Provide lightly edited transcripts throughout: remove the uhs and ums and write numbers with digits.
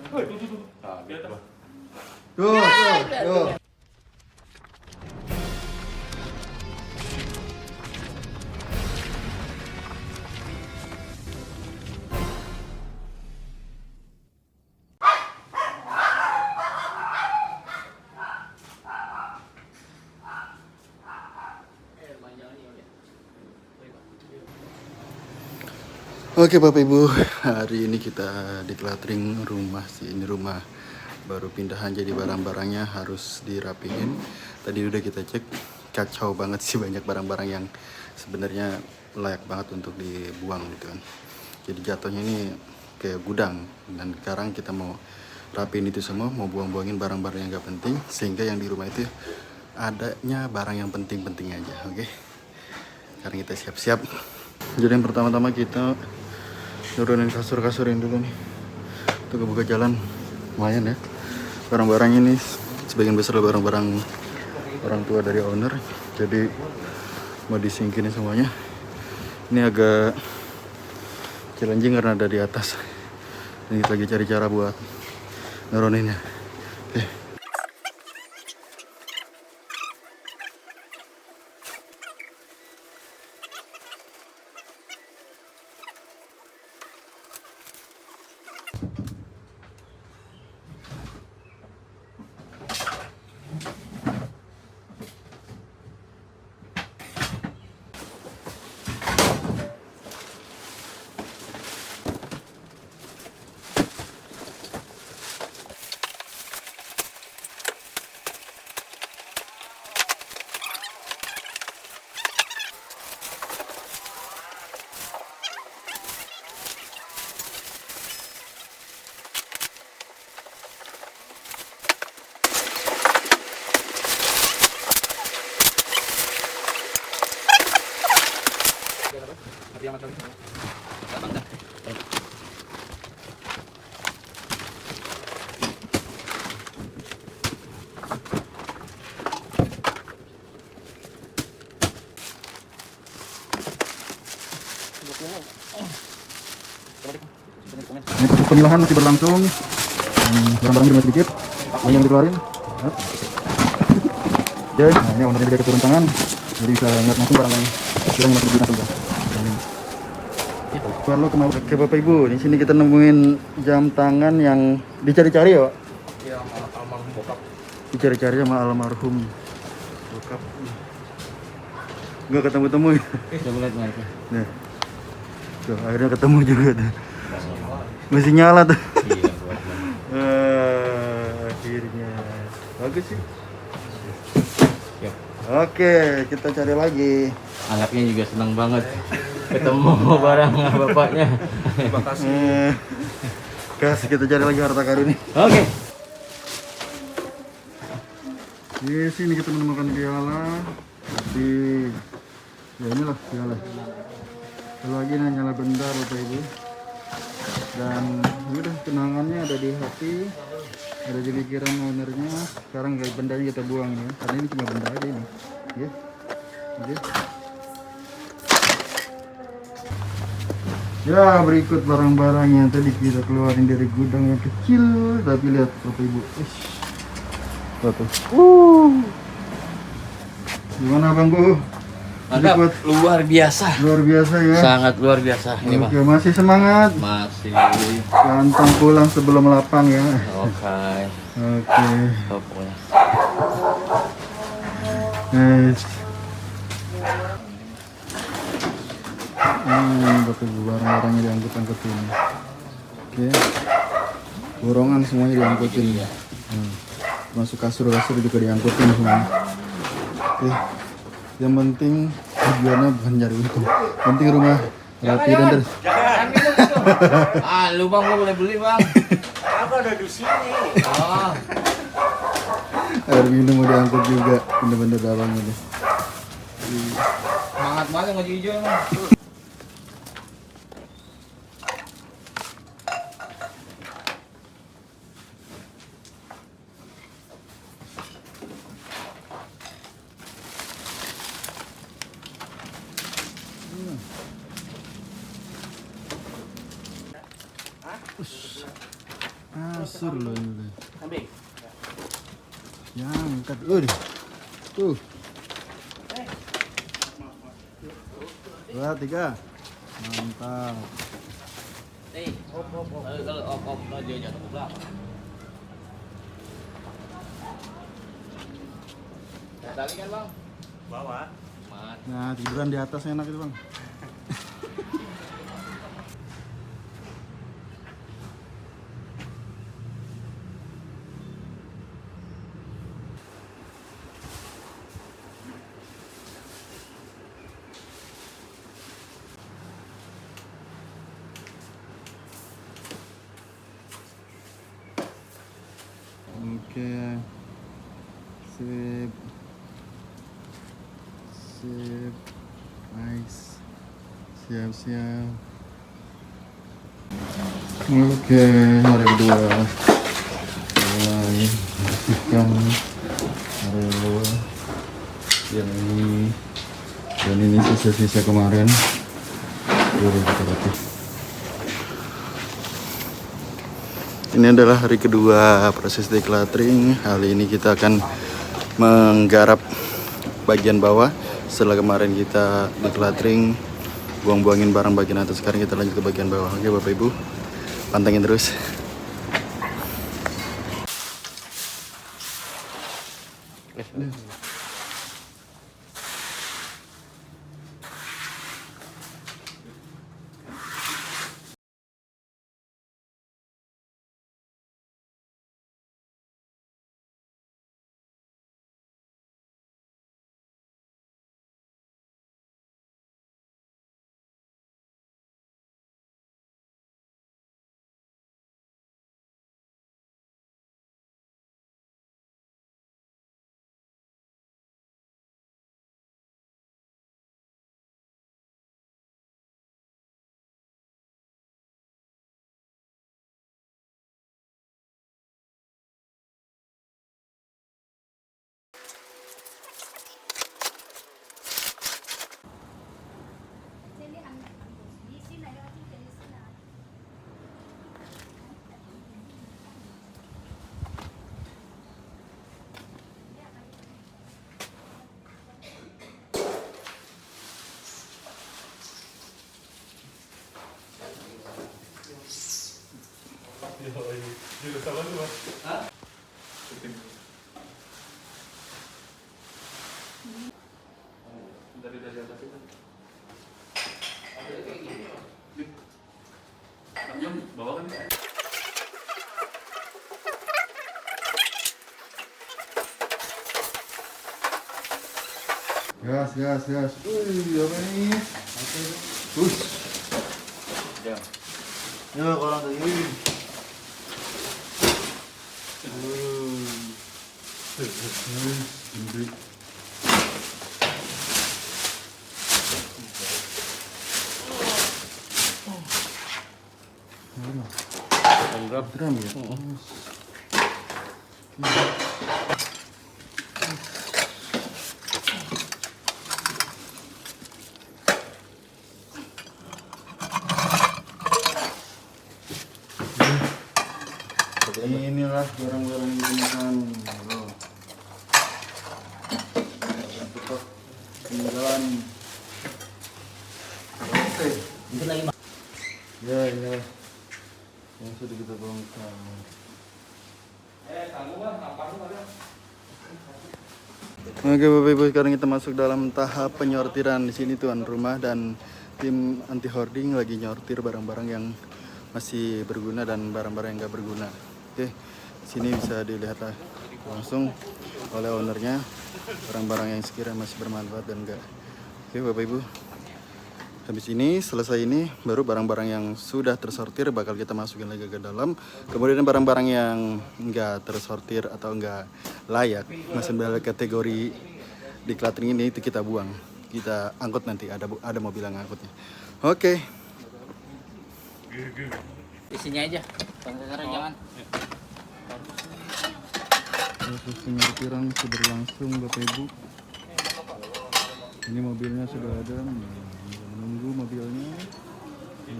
Tuh. Kaget gua. Tuh. Oke Bapak Ibu, hari ini kita decluttering rumah sih. Ini rumah baru pindahan, jadi barang-barangnya harus dirapiin. Tadi udah kita cek, kacau banget sih, banyak barang-barang yang sebenarnya layak banget untuk dibuang gitu kan. Jadi jatuhnya ini kayak gudang, dan sekarang kita mau rapiin itu semua, mau buang-buangin barang-barang yang gak penting, sehingga yang di rumah itu adanya barang yang penting-penting aja. Oke, sekarang kita siap-siap. Jadi yang pertama-tama kita nurunin kasur-kasur yang dulu nih, untuk kebuka jalan. Lumayan ya, barang-barang ini sebagian besar barang-barang orang tua dari owner, jadi mau disingkirin semuanya. Ini agak challenging karena ada di atas, ini lagi cari cara buat nuruninnya. Oke. Ini proses pemilahan masih berlangsung. Barang-barang masih sedikit, banyak yang dikeluarin. Oke, nah ini ownernya juga turun tangan, jadi bisa lihat langsung barang yang masih digunakan. Perlu kemau. Oke Bapak Ibu, di sini kita nemuin jam tangan yang dicari-cari ya, Pak? Iya, almarhum bokap. Dicari-cari sama almarhum bokap. Nggak ketemu-temu ya? Coba lihat lagi. Nah, tuh, akhirnya ketemu juga tuh. Masih nyala tuh. Iya, buat Akhirnya bagus sih. Yuk. Oke, kita cari lagi. Anaknya juga senang banget ketemu barang bapaknya. Terima kasih. Kasih kita cari lagi harta karun ini. Oke. Di sini kita menemukan piala. Di ya inilah piala. Kalau lagi nyala bentar Bapak Ibu. Dan udah, kenangannya ada di hati, ada di pikiran ownernya. Sekarang kayak bendanya kita buang ya, karena ini cuma benda aja ini ya. Oke. Ya, berikut barang-barang yang tadi kita keluarin dari gudang yang kecil, tapi lihat Bapak Ibu. Tuh. Gimana Bang Bu? Mantap, luar biasa. Luar biasa ya. Sangat luar biasa ini, Bang. Oke, masih semangat. Masih. Pantang pulang sebelum lapang ya. Oke. Oke. Pokoknya. Nice. Bapak Ibu, barang-barangnya diangkut-angkut ini. Oke. Borongan semuanya diangkutin ya. Masuk kasur-kasur juga diangkutin semua. Oke. Yang penting tujuannya bukan nyari untung. Penting rumah rapi dan terus. Lu Bang, lu boleh beli, Bang. Aku ada di sini. Oh. Air minum mau diangkut juga, bener-bener dalam ini. Semangat banget ngaji hijau emang. Asur loh ini. Kambing. Yang angkat. Udah. Tuh. 2, 3. Mantap. Kalau dia jatuh ke belakang. Tali kan bang? Bawa. Nah, tiduran di atas enak itu bang. Oke. Sip. Sip. Nice. Siap-siap. Oke, hari kedua. Mulai bersihkan area yang ini dan ini sisa-sisa kemarin. Boleh kita rapih. Ini adalah hari kedua proses decluttering. Kali ini kita akan menggarap bagian bawah. Setelah kemarin kita decluttering, buang-buangin barang bagian atas, sekarang kita lanjut ke bagian bawah. Oke Bapak Ibu, pantengin terus. Gas. Wih, apa ini? Push. Ya, kalau tadi. Drum ya. Inilah barang-barang yang digunakan. Untuk peninggalan. Oke. Mungkin lagi mas. Ya, ini yang sudah kita bongkar. Kamu bang, nampaknya ada. Oke Bapak Ibu, sekarang kita masuk dalam tahap penyortiran. Di sini tuan rumah dan tim anti hoarding lagi nyortir barang-barang yang masih berguna dan barang-barang yang nggak berguna. Oke, sini bisa dilihat langsung oleh ownernya barang-barang yang sekiranya masih bermanfaat dan enggak. Oke Bapak Ibu, habis ini selesai ini baru barang-barang yang sudah tersortir bakal kita masukin lagi ke dalam. Kemudian barang-barang yang enggak tersortir atau enggak layak masih dalam kategori decluttering ini itu kita buang, kita angkut nanti, ada mobil yang ngangkutnya. Oke. Isinya aja. Sekarang jangan. Proses penyortiran sudah berlangsung Bapak Ibu. Ini mobilnya sudah ada, menunggu mobilnya,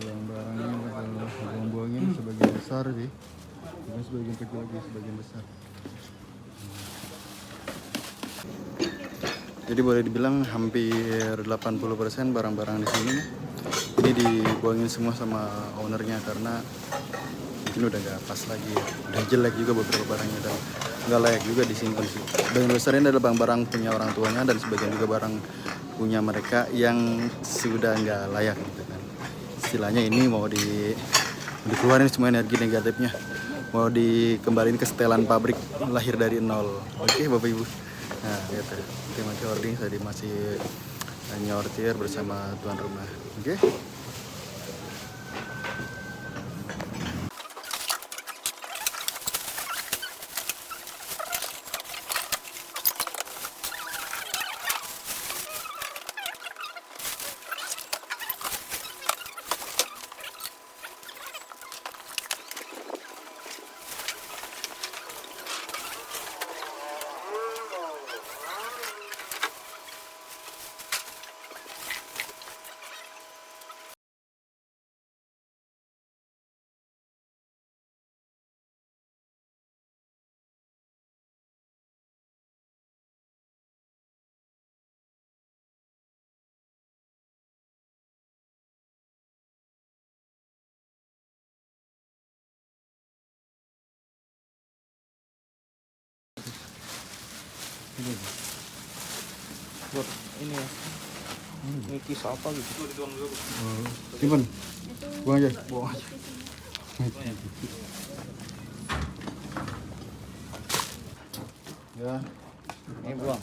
yang barangnya buang-buangin sebagian besar sih, bukan sebagian kecil lagi, sebagian besar. Jadi boleh dibilang hampir 80% barang-barang di sini ini dibuangin semua sama ownernya karena mungkin udah gak pas lagi, udah jelek juga beberapa barangnya dan nggak layak juga disimpan sih. Sebagian besarnya adalah barang-barang punya orang tuanya dan sebagian juga barang punya mereka yang sudah nggak layak gitu kan. Istilahnya ini mau dikeluarin semua energi negatifnya, mau dikembaliin ke setelan pabrik lahir dari nol. Oke Bapak Ibu. Nah lihat ya, Timothy Holding tadi masih nyortir bersama tuan rumah. Oke. Buat ini ya. Ngikis apa gitu. Simpan. Buang aja. Buang aja. Ya. Ini buang.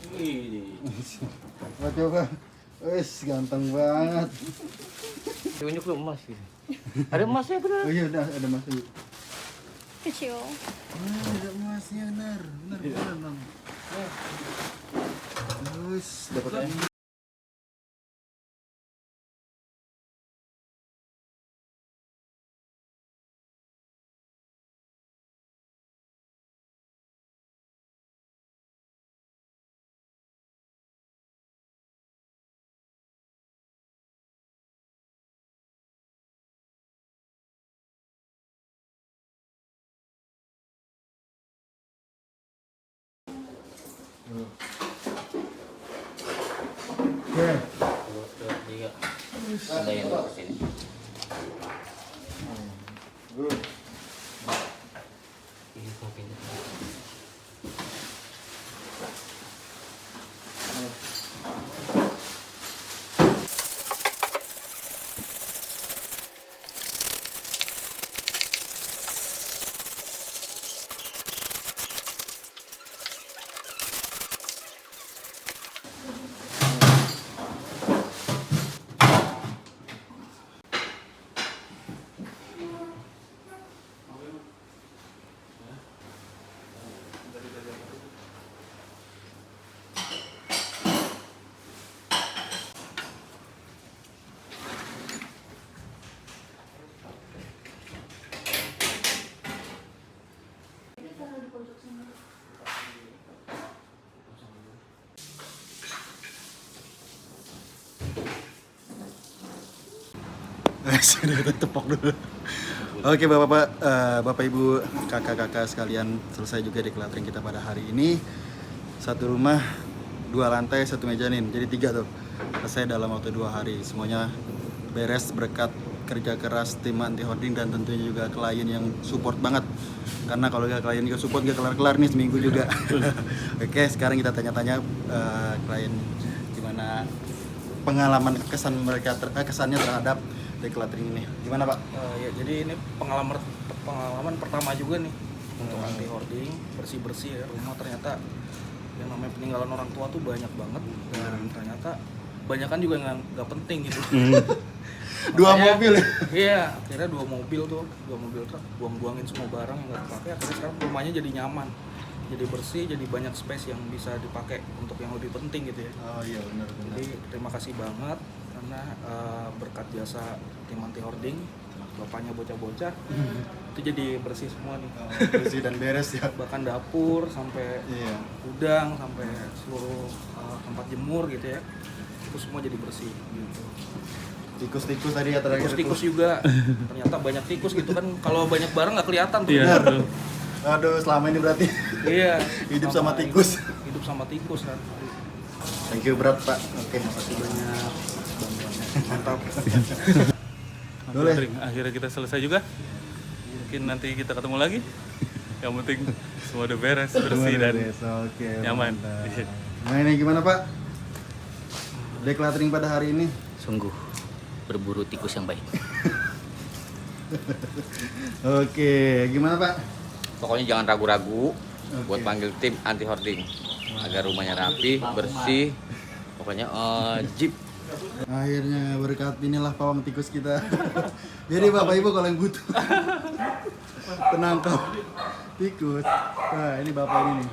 Coba. Wes ganteng banget. Tunjuk lu emas gitu. Ada emasnya bener. Oh iya ada masih. Kecil. Ada emasnya benar. Benar Bang. Wes dapat. Oke. 2, 3. Ada yang di sini. Good. Ini kopinya. Sudah kita tepok dulu. Oke bapak ibu kakak-kakak sekalian, selesai juga decluttering kita pada hari ini. Satu rumah 2 lantai 1 mezanin, jadi 3 tuh selesai dalam waktu 2 hari. Semuanya beres berkat kerja keras tim Anti Hoarding dan tentunya juga klien yang support banget. Karena kalau gak klien juga support gak kelar-kelar nih seminggu juga. Oke, sekarang kita tanya-tanya klien gimana pengalaman kesannya terhadap decluttering ini. Gimana Pak? Ya, jadi ini pengalaman pertama juga nih untuk Anti Hoarding, bersih-bersih ya rumah. Ternyata yang namanya peninggalan orang tua tuh banyak banget dan ternyata banyakan juga yang nggak penting gitu. 2 mobil ya? Iya, akhirnya 2 mobil truk, buang-buangin semua barang yang nggak dipakai. Akhirnya sekarang rumahnya jadi nyaman, jadi bersih, jadi banyak space yang bisa dipakai untuk yang lebih penting gitu ya. Oh iya benar. Jadi terima kasih banget karena berkat jasa tim Anti Hoarding, bapaknya bocah-bocah, itu jadi bersih semua nih. Bersih dan beres ya. Bahkan dapur sampai gudang sampai seluruh tempat jemur gitu ya, itu semua jadi bersih gitu. Tikus-tikus tadi ya terakhir. tikus juga ternyata banyak tikus gitu kan, kalau banyak barang nggak kelihatan tuh. Iya, betul. Aduh, selama ini berarti Iya, hidup sama tikus. hidup sama tikus kan. Thank you berat Pak. Oke. Makasih banyak bantuannya. Mantap. Boleh. Ring, akhirnya kita selesai juga. Mungkin nanti kita ketemu lagi. Yang penting semua udah beres, bersih dan Oke. nyaman. mantap. Nah ini gimana Pak? Decluttering pada hari ini. Sungguh berburu tikus yang baik. Oke, gimana Pak? Pokoknya jangan ragu-ragu buat panggil tim anti hoarding agar rumahnya rapi, bersih. Pokoknya jeep. Akhirnya berkat inilah pawang tikus kita. Jadi Bapak Ibu kalau yang butuh penangkap tikus, nah ini Bapak ini nih.